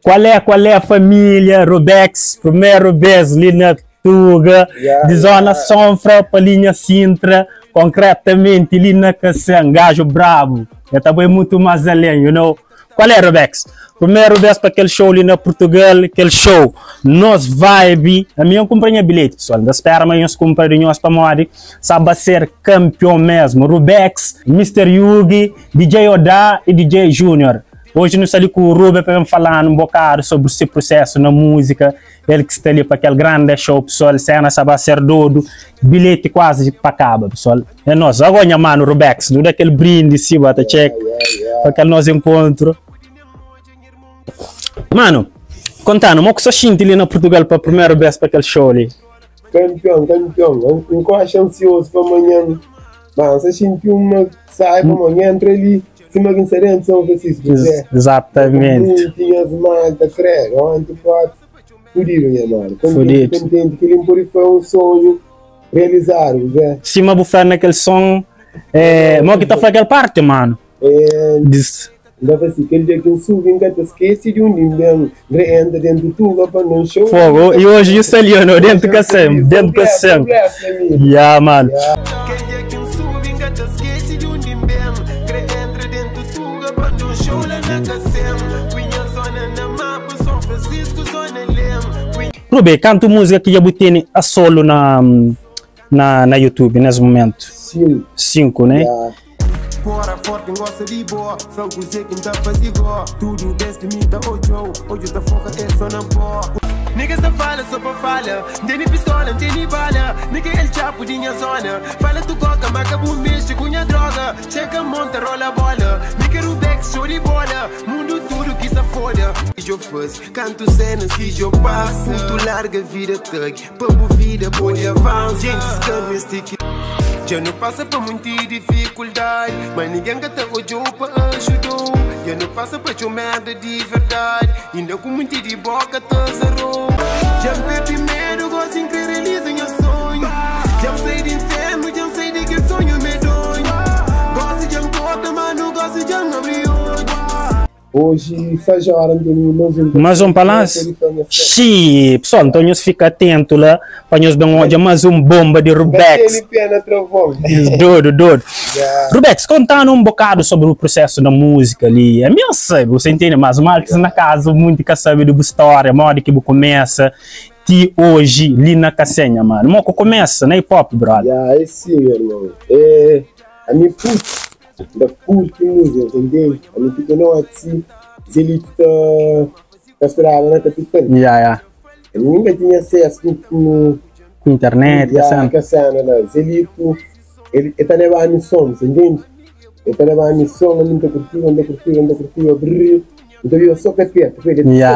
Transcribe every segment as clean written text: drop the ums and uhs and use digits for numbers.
Qual é a família Rubex? Primeiro beijo ali na Tuga, de Zona Sonfra para linha Sintra, concretamente ali na Cação, gajo bravo. Eu também muito mais além, you know. Qual é, Rubex? Primeiro vez para aquele show ali na Portugal, aquele show, nós vibe. A minha companhia bilhete, pessoal. Da espera amanhã os companheiros para morrer. Sabe ser campeão mesmo. Rubex, Mr. Yugi, DJ Oda e DJ Junior. Hoje nós estamos ali com o Ruben para falar um bocado sobre esse processo na música. Ele que está ali para aquele grande show, pessoal. Cena sabe ser doido. Bilhete quase para acaba, pessoal. É nós. Agora, mano, Rubex, do daquele brinde, sim, bota check. Para aquele nosso encontro. Mano, contando, como que você sente ali na Portugal para a primeira vez para aquele show ali? Campeão. Eu acho ansioso para amanhã. Mas você sente uma sai para amanhã, entra ali. Se uma inserente São Francisco, exatamente. Tinhas mais da creia, onde pode fudir, minha mano. Contente que ele foi um sonho realizado, né? Sim, mas você naquele som, mas que tá fazendo parte, mano. Dava assim, aquele dia que eu subi, ainda te esqueci de ninguém, entra dentro do tubo para não show. Fogo, e hoje isso ali, não, dentro do cassem, dentro do cassem. Yeah, mano. Ruben, canto música que já botei a solo na YouTube nesse momento. 5, né? Bora forte, gosta de boa. Franco Zé, quem tá fazendo tudo desde mim tá hoje tá foca é só na boa. Niggas não fala só pra falha. Tem pistola, tem bala. Nigga ele chapo de minha zona. Fala tu coca, marca um mexe com minha droga. Chega, monta, rola bola. Nigga Rubex, show de bola. Mundo tudo que se foda. Eu faço, canto cenas que eu passo. Tu larga vida tug. Pambo vida, pode avançar. Gente, scan me stick. Já não passa por muita dificuldade, mas ninguém gata olhou para ajudar. Já não passa por tua merda de verdade, ainda com muito de boca tá zerou. Já perdi medo, gosto de realizar meu sonho. Já sei de inferno, já sei de que sonho medonho. Gosto de corta, mas não gosto de abrir olho. Hoje faz hora de mais um palácio. Sim, pessoal, então nós fica atento lá para nós dar mais um bomba de Rubex. Doido. Rubex, contando um bocado sobre o processo da música ali. É meu sabe, você entende, mas mal que na casa muito que sabe da história, modo que começa que hoje ali na casenha, mano. Moco começa na hip hop, brother. É sim, meu irmão. A minha puta da puta música, entendeu? A minha puta não é assim, ele tá esperando na capital. Eu nunca tinha acesso com internet, ele tá levando a som, entende? Ele tá levando a som, ele tá curtindo, brilho. Então eu só capeta, só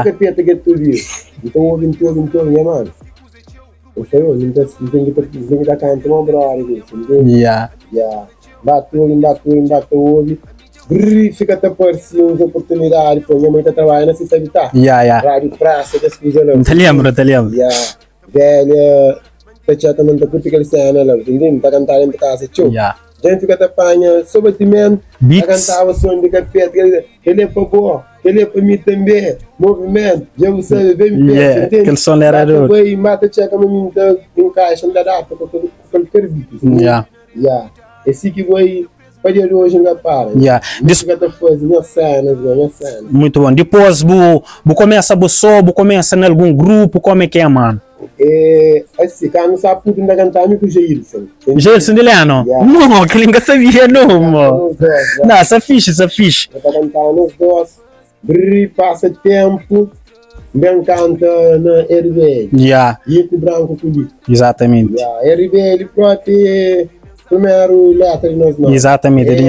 capeta que é tudo isso. Então ouve, minha mano. Eu falei, não tem que estar cantando uma brother, entendeu? Bate, ouve. Fica até por si umas oportunidades, porque minha mãe tá trabalhando na cidade, tá? Rádio Praça, desculpa, não. Te lembro. Velha, tá também tá curtindo aquele cena, lá, entendeu? Tá cantando dentro de casa, tchau. Gente fica até apanha, sobatimento, tá cantando o som de capeta, ele é pra boa, ele é pra mim também, movimento, já você vê me perto, entende? Aquele som era do... Mata, checa, me encaixa, não dá pra qualquer vídeo, esse que vai fazer hoje na para. Muito bom. Depois, você começa a só, você começa em algum grupo, como é que é, mano? Assim, quando sabe puto ainda cantar com o Jailson. Jailson de Leano? Não, que ninguém sabia, não, mano. Não, essa ficha. Tá cantando os dois, passa tempo. Bem canta na RBL. E com o branco político. Exatamente. RBL próprio. Primeiro letra de nós. Exatamente, ele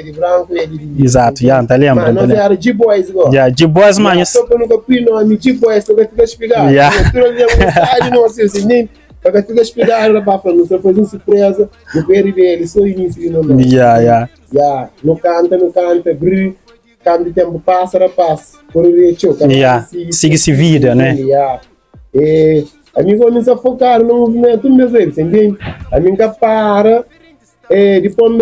de branco, ele de... Exato, tá lembro. Nós era G-Boys igual. G-Boys, mano. Só que eu nunca fui nome G-Boys, tu vai ficar explicado. Não sei se nem... Vai ficar explicado, não sei, foi uma surpresa. No PRB, só início de nome. Não canta, brilho. Canta tempo, passa. Por ele, siga esse vida, né? A mim começa a focar no movimento mesmo, entende? A mim para depois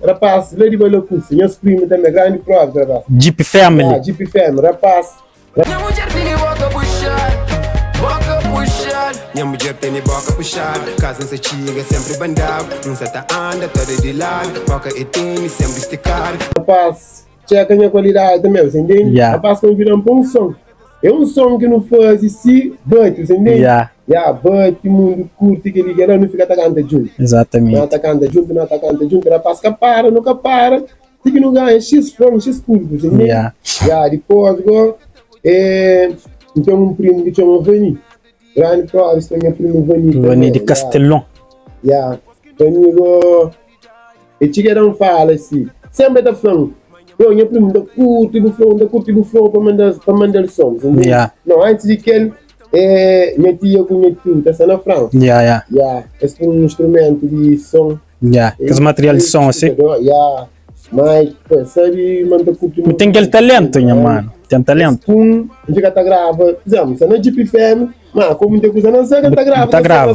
rapaz, lá de Belo Curso, minhas primas também, grande prova, rapaz. Jeep Family. Jeep Family, rapaz. Minha mulher tem boca puxada, casa não se chega, sempre bandado, não se tá anda, toda de lado, boca e tênis, sempre esticado. Rapaz, checa a minha qualidade também, você entende? Rapaz, quando viram um som, é um som que não faz assim, bate, você entende? Bate, mundo curte, que ele não fica atacando junto. Exatamente. Não atacando junto, rapaz, que para, nunca para, tem que não ganha X from, X público, você entende? Depois, então um primo que chama Vani. Grande prova, isso é minha prima Vani. Vani de Castelão. Vani, e tinha não fala assim, sempre da falando, minha prima da curte do flow para mandar sons. Não, antes de que ele, minha tia com minha tia, está na França. Esse é um instrumento de som. Que material de som assim. Mas, sabe, manda curte. Tem aquele talento, minha mano. Tem talento. Fica tá grava, por exemplo, se não é Jeep Family, mas como tem coisa não sei que tá grava. Tá grava.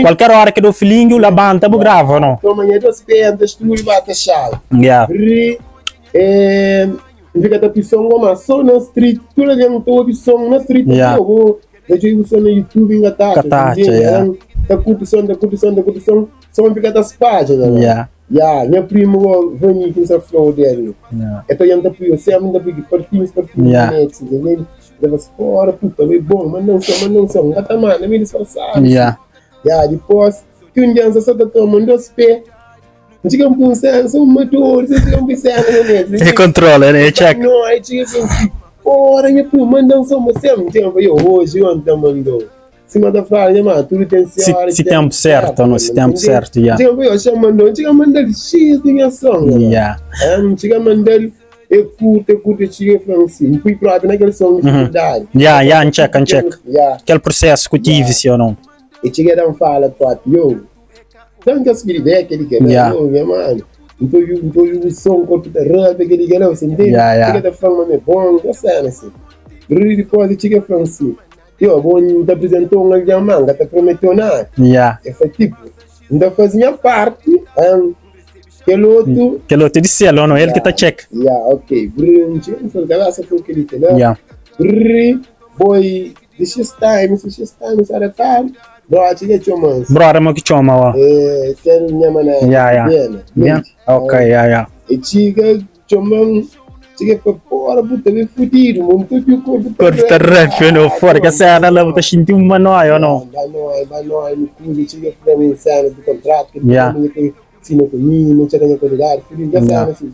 Qualquer hora que do filhinho, la banda, bu grava, não? Então amanhã eu espero, estúdio e bate chave. Fica tá pisão, mas só na street, tudo é um todo pisão na street. Eu digo só no YouTube, ainda tá. Tá curtição, só fica das páginas. Minha prima vem aqui nessa flor dele. Então eu ando eu sempre ando aqui partimos netos, dava fora, puta, é bom, mas não são, gata mano, me disfarçar. Depois que um dia só tá tomando dois pés, diga um punção, são motor, vocês não pensam, né? Você controla, né? Check. Não, aí diga assim, ora, minha prima, mandam só você, não tem hoje ontem mandou. Cima da frase, mano, tudo tem hora. Se tempo certo, não, se tempo certo, eu chamo chega a mandar X de ação, chega a mandar curte, chega a falar assim, fui pronto naquele som de dificuldade. Check. Aquele processo que eu tive, se ou não. E chega a dar fala, pronto, não quer seguir ideia que ele quer, minha mano. Então eu som, corpo de rap, que ele quer, você entende? Chega a falar, mas é bom, não sei, assim. Depois chega a falar assim, vou te apresentar um grande manga, te prometeu nada. Esse tipo, ainda faz minha parte, aquele outro de selo, não? Ele que tá check. Ok, brilhante, não sei se foi o que ele tem, né? Boy, this is time, sabe, tá? Bro, tinha que chamar. Bro, era meu que chama, ó. Tem minha mané. Ok, E chega, chamam. Chega para fora, puta, bem fudido, muito que o corpo tá rap, não, fora, que essa era lá, você sentiu uma noia, ou não? Vai nóis, no clube, chega para mim, cena do contrato, que ele assina comigo, não chega na qualidade, filho, já sabe, assim,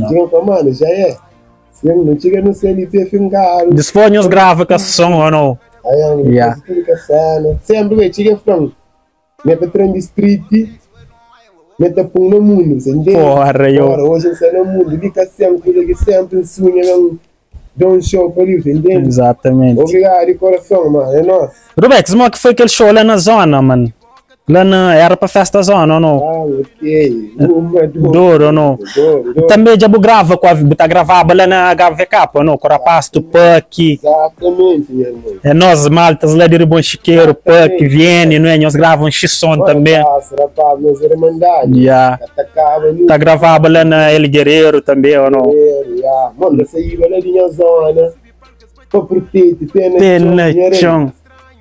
chega para mano, já é, se não chega no CLT, fingado. Dispõe os grava com a som, ou não? Aí, tudo que a cena, sempre, chega para mim, minha patrão de street, meta pão no mundo, você entende? Hoje você no mundo, fica sempre sonha, dá um show para ele, você entende? Exatamente. Obrigado de coração, mano, é nosso. Rubex, como é que foi aquele show lá na zona, mano? Lá na, era para festa zona, ou não? Ok. Duro, ou não? Também já grava, tá gravava lá na HVK, ou não? Com o rapaz do Puck. Exatamente, meu irmão. É nós, maltas lá de Ribon Chiqueiro, Puck, Viene, não é? Nós gravamos X-Som também. Rapaz, nós irmandade. Tá gravava lá na El Guerreiro também, ou não? Mano, você ia lá na minha zona, para proteger, tem chão.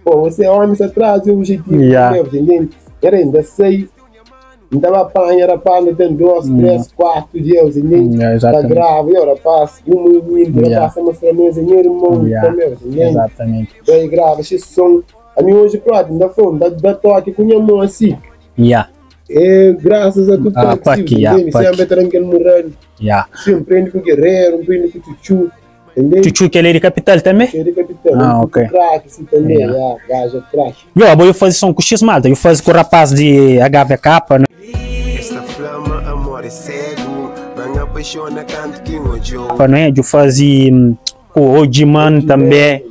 Pô, você é homem, você traz o objetivo, entendeu? Era ainda sei, não estava apanha, rapaz, tem 2, 3, 4 dias, entendeu? Tá grave, rapaz, rapaz, mostra meu irmão, também, entendeu? Exatamente. Daí grave, esse som, a mim hoje, pronto, ainda foi, dá toque com minha mão assim. Graças a tu, sempre tranquilo morrendo. Sempre prende com o guerreiro, prende com o chuchu. Chuchu que ele é de capital também? Ele é de capital. Ok. Crack, assim também, gajo, crack. Eu faço som com X malta, eu faço com o rapaz de HVK, né? Esta flama, amor é cego, vai apaixonar canto que o jogo. Né? Eu fazia com o Ojiman também,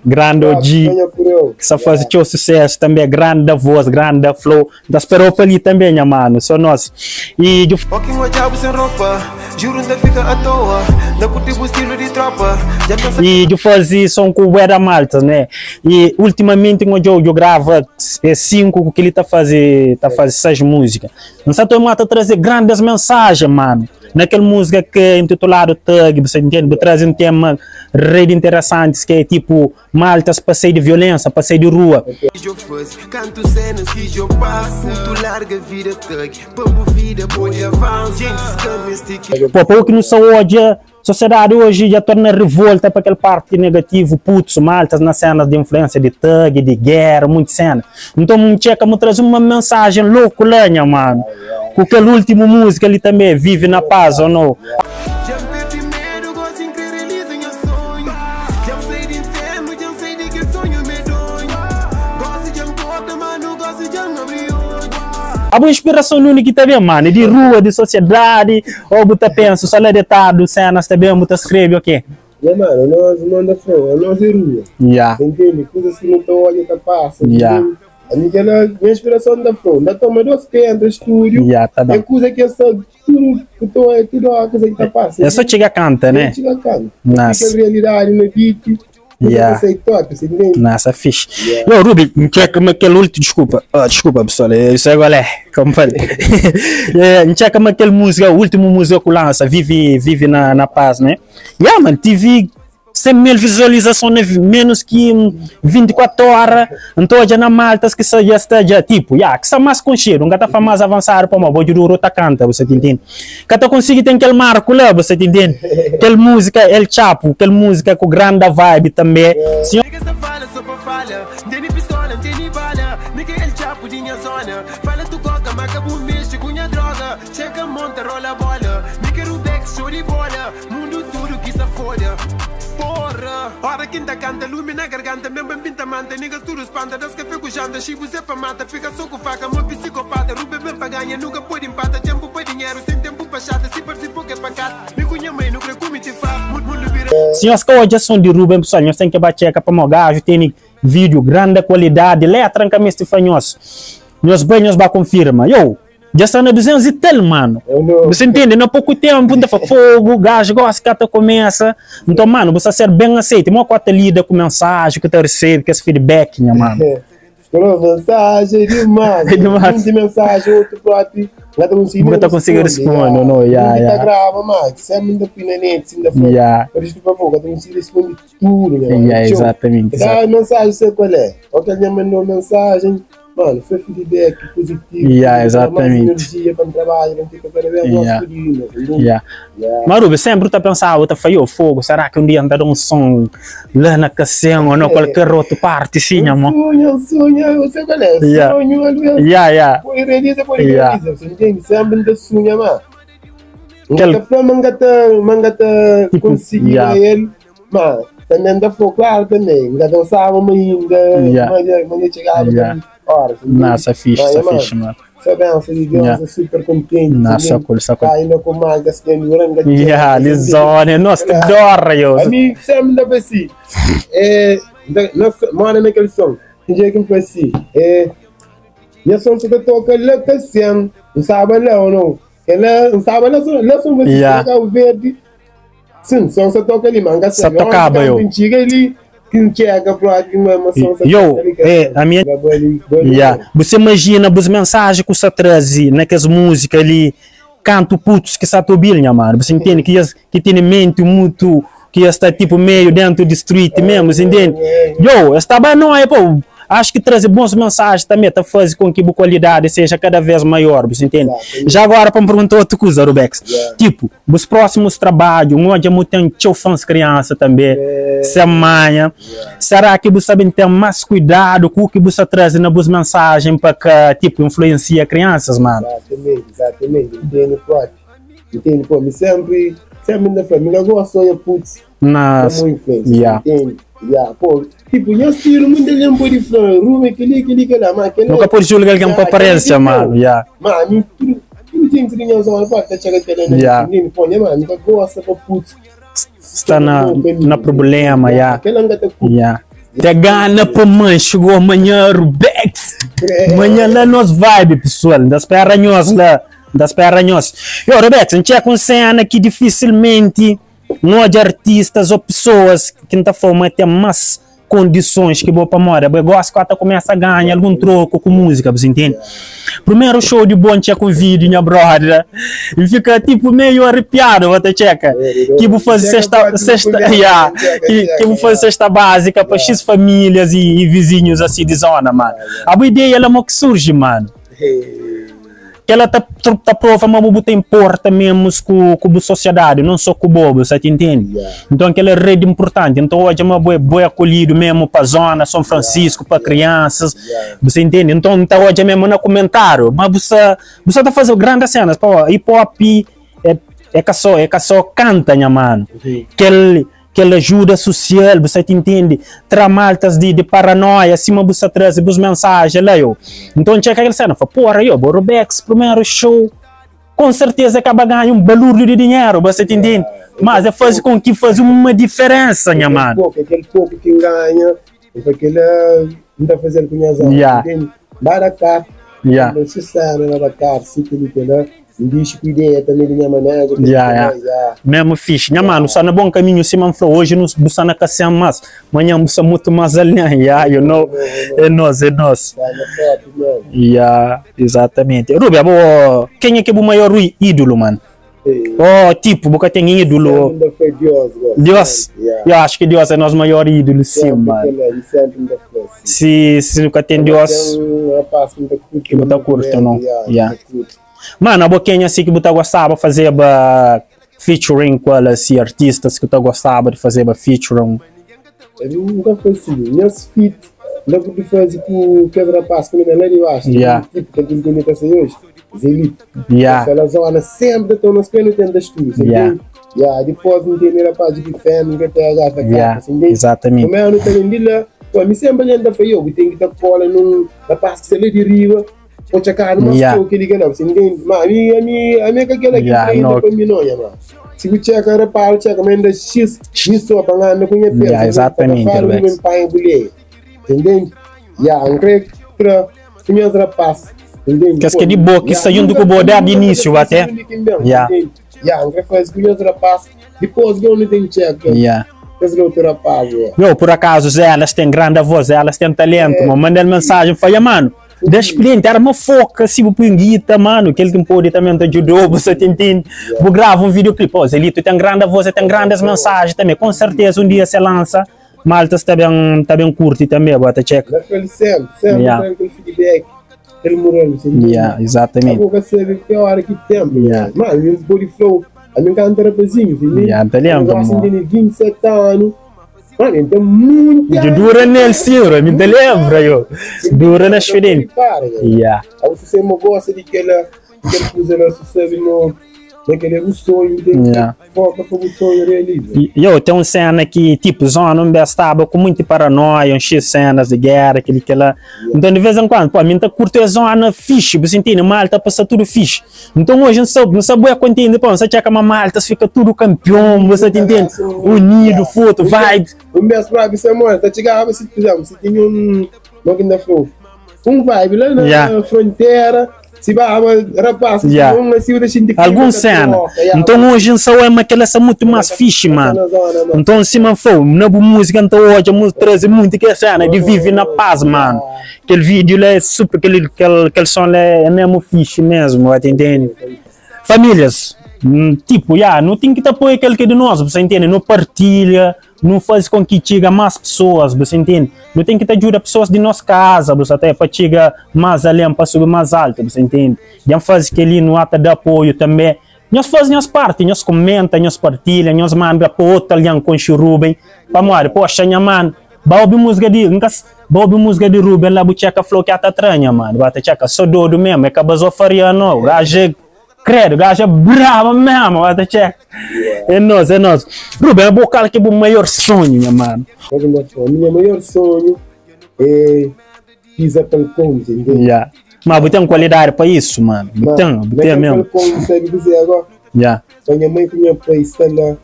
grande Oji, que só faz o sucesso também, grande da voz, grande da flow, da esperou para ali também, minha mano, só nós. E eu sem roupa, juro ainda fica à toa, não curti o estilo de tropa. E eu fazia som com o Era Malta, né? E ultimamente eu gravo é 5 que ele tá fazendo essas músicas. Não sei se mata trazer grandes mensagens, mano. Naquela música que é intitulada Thug, você entende? Traz um tema rei interessante, que é tipo maltas passeio de violência, passeio de rua. Canto cenas que eu passo, tu larga vida Thug, bambu vida, pode avançar. Pô, o que não são hoje, a sociedade hoje já torna revolta para aquele parte negativo, putos, maltas na cena de influência de Thug, de guerra, muito cena. Então, um checa me traz uma mensagem louca, lenha, mano. Com aquele último música ele também vive na paz ou não? Já perdi medo, gosto em que realiza meu sonho. Já sei de inferno, já sei de que sonho medonho. Gosto de porta, mano, gosto de abrir olho. A boa inspiração única também, mano, de rua, de sociedade, ou você pensa, só deitado, cenas também, você escreve o quê? Mano, nós manda fora, nós é rua. Yeah. Entende? Coisas que não estão olhando, tá passando. Yeah. A minha inspiração da flor, ainda toma 2 pés do estúdio, Yeah, tá bom. é coisa que essa tudo a coisa que tá passando. É só chegar a canta, né? Chega a canto. Nossa. Fica a realidade no beat, Yeah. você top, você entende? Nossa, fixe. Yo, Ruby, checa aquele último, desculpa, pessoal, isso agora é, como falei. Checa aquele música, o último música que lança, vive na paz, né? Yeah, mano, tive 100.000 visualizações, menos que 24 horas, então já na Malta, que já está, tipo, que está mais conhecido, não está mais avançado, para uma boa de tá canta, você entende? Que está conseguindo ter aquele marco lá, você entende? Aquela música, El Chapo, aquela música com grande vibe também. Senhor... Niggas não fala sobre falha, tem pistola, tem bala. Nigga El Chapo de minha zona. Fala tu coca, macabu mexe com minha droga. Chega, monta, rola a bola. Nigga Rubex, show de bola. Mundo tudo que se foda. Porra, hora quinta canta, lume na garganta, mesmo pinta manta, niggas tudo espanta, das café com janta, chibo zé pra mata, fica só com faca, meu psicopata, rube bem pra ganha, nunca pode empata, tempo pra dinheiro, sem tempo pra chata, se participou que é pra cá, me cunha mãe, não crê como te faz, mundo vira. Senhores, que hoje são de Ruben, pessoal, nós temos que bater para o gajo, tem vídeo, grande qualidade, letra, trancamento fanhoso, nós banhos ba confirma, yo. Já está na 200 e tal, mano. Você entende? Não há pouco tempo, ainda faz fogo, gajo, gosta que começa. Então, mano, você ser bem aceito. Uma coisa lida com mensagem que você recebe, que esse feedback, né, mano? Mensagem demais. De mensagem, outro próprio. Não consigo responder, não, já. Grava, mas se é muito pinanete, ainda foi. Por isso que eu não consigo responder tudo, né? Exatamente. Dá mensagem, sei qual é. Alguém me mandou mensagem. Mano, foi feedback positivo. Exatamente. Energia para o trabalho, não fica cada vez mais Marubi, sempre tá pensando, tá falhou fogo, será que um dia anda um som lá na cação ou não, qualquer outra parte, sim, amor? Sonho, você conhece? Sonho, aliás. Por realiza, você entende? Sempre anda sonho, mano. Mangata conseguir ele, mano, também anda fogo, claro, também. Ainda dançava, mas chegava. Nossa, fixe, mano. Sabe, Deus, super contente. Nossa, cool. Ainda com malgas que lisone, nossa, adora eu. A mim, sempre dá para si. Mora naquele som. Que que foi assim? E som que toca lá que assim, não sabe lá ou não? Não sabe lá som você toca o verde. Sim, som você toca ali, manga. Só tocava eu. A minha. Você imagina as mensagens que você traz naquelas músicas ali, canto putos que está bilha, mano. Você entende que tem mente muito, que está tipo meio dentro do street mesmo, você entende? Está bem, não é, pô. Acho que trazer boas mensagens também tá fazendo com que a qualidade seja cada vez maior, você entende? Já agora para me perguntar outra coisa, Rubex. Tipo, os próximos trabalhos, onde eu tenho fãs criança também, semana. Será que você sabe ter mais cuidado com o que você traz nas mensagens para que, tipo, influencia crianças, mano? Exatamente. Entende, pô, sempre na família, eu gosto de putz. Nossa, entende? Pô, tipo, eu estilo muito tempo de fã, rumo, aquele lá, mas aquele... Nunca pode julgar alguém para aparência, mano, Mano, tudo tem que ter uma zona, pode chegar aquele, entende? Pô, mano, nunca gosta de putz. Está na problema, Te gana para mãe, chegou amanhã, Rubex. Amanhã lá nós vibe, pessoal, das perranhos lá, das perranhos. Yo, Rubex, a gente é com cena que dificilmente... Não de artistas ou pessoas que não estão mais condições que boa para morar, eu gosto que até começa a ganhar algum troco com música, você entende? Primeiro show de bom tinha com vídeo, minha brother, e fica tipo meio arrepiado, até checa, que vou fazer que vou fazer cesta básica para X famílias e vizinhos assim de zona, mano. A boa ideia ela que surge, mano. Que ela tá prova, mas bobo tem porta mesmo com a sociedade, não só com o bobo, você entende? Então aquela rede importante, então hoje é uma boa acolhido mesmo para a zona, São Francisco, para crianças, você entende? Então tá hoje mesmo no comentário, mas você tá fazendo grandes cenas, pô, hip hop é que só canta, minha mano, que ajuda social, você entende? Tramaltas de paranoia, acima você traz as mensagens lá, eu. Então, tinha aquela cena, fala, porra, eu, Robex, primeiro show, com certeza acaba ganhando um balúrdio de dinheiro, você entende? Mas é fazer com que faz uma diferença, minha mano. Aquele pouco que ganha, aquele não está fazendo com as entende? Baracar, não se sabe, baracar, se tudo que lá. Diz que ideia também de minha maneira. Mesmo fixe, minha mano, só no bom caminho, se man falou, hoje não busca na casinha mais, amanhã busca muito mais ali, you know, é nós. Exatamente. Rubi, quem é que é o maior ídolo, mano? Oh, tipo, porque tem ídolo. Deus. Eu acho que Deus é nosso maior ídolo, sim, mano. Se nunca tem Deus, que botar curto, não? Mano, a boquinha assim que você gostava de fazer featuring com elas e artistas que você gostava de fazer featuring? Eu nunca foi assim, minhas feat, logo que faz com o Pedro Rapaz, que não é de baixo, tipo, que ele tem que fazer hoje, Zelito. Ela zona sempre estão nas penas dentro das tuas, depois não tem rapaz de fé, nunca tem a exatamente. Como eu não tenho de lá, me sempre ainda foi eu, tem que estar cola num rapaz que se lê de riva. O checar no show que liga não, se ninguém, mas a minha que aquela que ainda para mim não, mano. Se você checar reparo, checa mas ainda X, isso para lá não conhece. Exatamente. Não pai bulê. Entende? Creio para minhas rapazes. Entende? Que é de boa que saiu do cubo de início até. Creio faz com minhas rapazes. Depois eu não tenho checa. Eu por acaso elas têm grande voz, elas têm talento, mas mandei mensagem, falei, mano. Deixa cliente, era uma foca, se você pinguita, mano, que ele pode também te ajudou, você entende? Vou gravar um videoclipe, ó, Zelito tem grande voz, tem grandes mensagens também, com certeza um dia se lança, Malta está bem curto também, bota check. Sempre tem aquele feedback, aquele moral, você entende? Exatamente. Eu vou saber que hora que tempo, mano, eu body flow, a minha canta rapazinho, eu gosto de 27 anos. Mano, então muito. De dura nele, senhor, me lembra, eu. Dura na diferente. Aí você me gosta de que ela usa nosso cérebro naquele sonho, foca para o sonho realiza. Eu tenho uma cena que, tipo, zona onde estava com muita paranoia, X cenas de guerra, aquele que ela. Então, de vez em quando, pô, a minha curto a zona fixe, você entende? Malta passa tudo fixe. Então, hoje não sabe a quantia, depois você checa uma Malta, fica tudo campeão, você entende? Unido, foto, vibe. O mês para você, amor, tá chegando, se fizermos, você tinha um vibe lá na fronteira. Se vai, rapaz, algum cena. Então hoje não só é aquela muito mais fixe, mano. Então se man for, na música então hoje a música traz muito que cena de vive na paz, mano. Aquele vídeo lá é super, aquele som lá é mesmo fixe mesmo, entende? Famílias, tipo, não tem que te apoiar aquele que é de nós, você entende? Não partilha, não faz com que chegue mais pessoas, você entende? Não tem que te ajudar pessoas de nossa casa, você até para chegar mais além, para subir mais alto, você entende? Já faz aquele no ato de apoio também. Nós fazemos parte, nós comenta, nós partilha, nós manda para outro alião com Rubem, para morrer, poxa, minha mano, Baobi música de Rubem, lá bucheca falou que até tranha, mano, bate checa, só doido mesmo, é que a bazou faria não, gajo credo, gajo é bravo mesmo, bate checa, é nós. Rubem, é bocal que é o maior sonho, minha mano. Meu maior sonho é pisar pelo cômodo, entende? Mas você tem qualidade para isso, mano, tem mesmo. Sabe dizer agora? Minha mãe que minha pai está lá,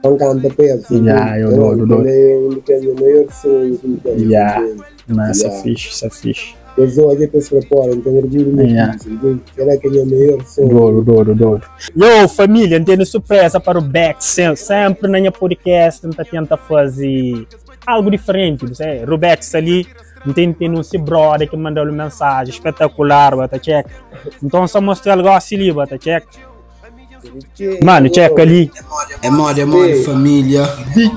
pancando a pé, assim. Eu dou. É o maior sonho. Isso é fixe. Eu sou aqui para se preparar, então eu digo muito. Será que é o maior sonho? Dou. Eu, família, tenho surpresa para o Bex, sempre na minha podcast, tenta fazer algo diferente, você Rubex ali, tem um brother que mandou uma mensagem espetacular, bota check. Então só mostrou algo assim ali, bota check. Mano, check ali. É moda, família.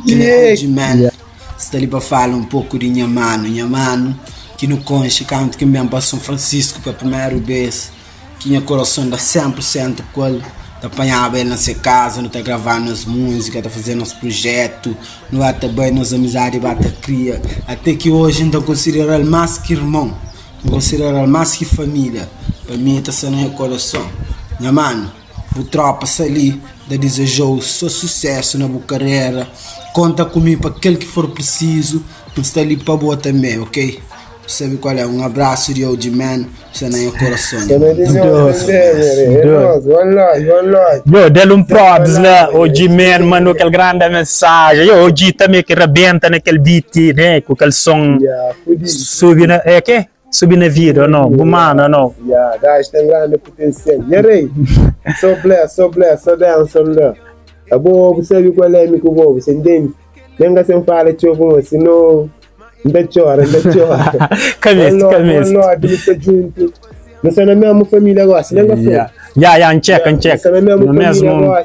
De man. Está ali para falar um pouco de minha mano, que no conche, canto que mesmo para São Francisco pela primeira vez, que minha coração dá 100% com ele. Tá apanhava ele na sua casa, não tá gravando as músicas, tá fazendo nosso projeto, não vai também nas amizades, vai tá cria. Até que hoje então considero ele mais que irmão, considero ele mais que família. Para mim tá sendo meu coração. Minha mano, o tropa ali, da desejou só sucesso na boa carreira. Conta comigo para aquele que for preciso, está ali para boa também, ok? Sabe qual é? Um abraço de OG Man, você não é o coração. Yo, dele props lá, OG Man mandou aquela grande mensagem. Yo, OG também que rebenta naquele beat, né? Com aquele som subi na... É que? Subir na vida, não? Bumana, não? Yeah, guys, tem grande potencial. Yere, so bless, so down, so low. A boa, você viu qual é, amigo boa, você entende? Venga sem falar, tio, senão... Ainda chora. Camisa. Nós junto. Nós somos na mesma família agora, se lembra? Yeah, check. Nós somos na mesma família agora,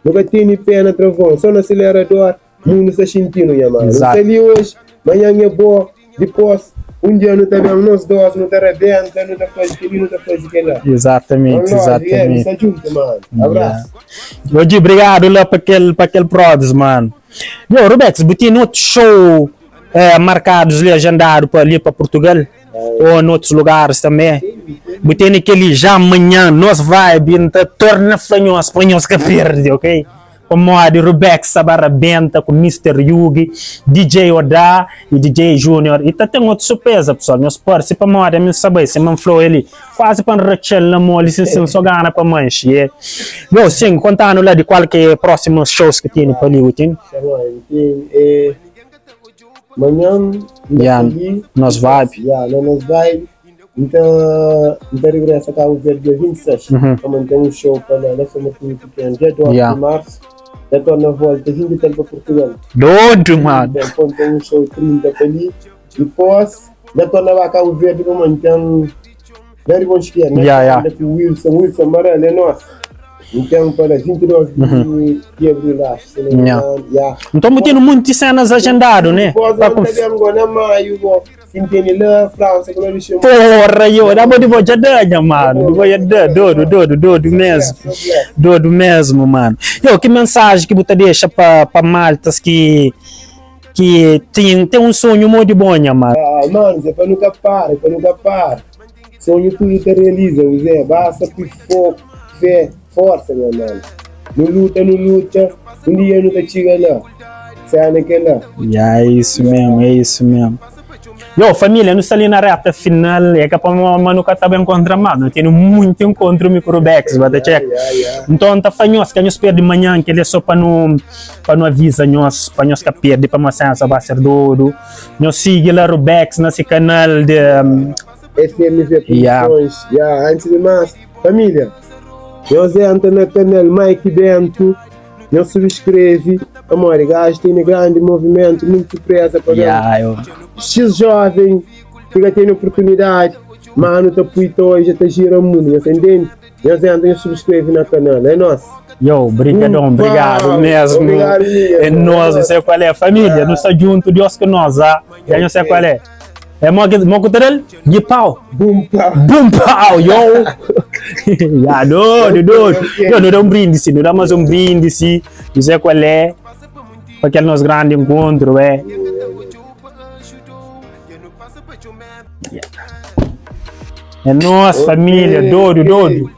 nunca tem pé na travão, só no acelerador, mundo está sentindo, minha mãe. Não sei hoje, amanhã é boa, depois, dia não está vendo nós dois, não está rebenta, não está fazendo aquilo, não está fazendo aquilo. Exatamente. Está junto, mano. Abraço. Hoje, obrigado lá para aquele prods, mano. Yo, Rubex, botei no outro show marcados ali, agendados ali para Portugal, ou em outros lugares também. Botei naquele já amanhã, nós vai, torna fanhos que perde, ok? Como a de Rubex Sabarabenta, com Mr. Yugi, DJ Oda e DJ Junior. E tá tem outra surpresa, pessoal. Nós se para moda, me saber, se man flow ali, quase para Rachel na mole, se só gana para manche. Bom, sim, contando lá de qual que é próximos shows que tem para ali, tem? Amanhã, nós vai. Nós vai. Então regressa cá o dia 26. Como tem um show para lá, nós somos muito pequenos. Dia 12 de março, já estou na volta, 20 para Portugal. Doido, mano. Então tem um show 30 para ali. Depois, já estou na Cabo Verde, como então, very bom esquerda, né? O Wilson Amarelo é nosso. Então, para 22 de abril, então, metendo muitas cenas agendadas, né? Agora, maio, entende lá, França, agora chama. Porra, eu dá de voz de mano. Doido mesmo, mano. Eu, que mensagem que você deixa para maltas que tem um sonho muito bom, mano? Mano, é para nunca parar. Sonho tudo te realiza, Zé. Basta ter foco, fé. Força, meu mano. Não luta. Um dia não te chega lá. Sai naquela. É isso mesmo. Yo, família, não está ali na reta final. É que para mano nunca está bem encontrando mais. Tem muito encontro com o Rubex, vai check. Então, tá fanhos que nós perde de manhã, que ele é só para não avisar nós, para nós que perde, para nós vai ser doido. Nós siga lá Rubex nesse canal de FMV Produções. Antes de mais, família. Eu entro no canal Mike Bento, eu subscreve, amor, gajo tem um grande movimento, muito surpresa para ver. X jovem, que tem oportunidade, mano, tá puito hoje, tá gira o mundo, você entende? Eu entro e subscreve no canal, é nosso. Yo, obrigado mesmo. É nós, não sei qual é a família, nós estamos juntos, Deus que nós, já não sei qual é. É mocotarel de pau. Boom pau, yo. Doido. Não dá brinde, não dá mais brinde, não sei qual é. Para aquele nosso grande encontro, é nossa família, doido.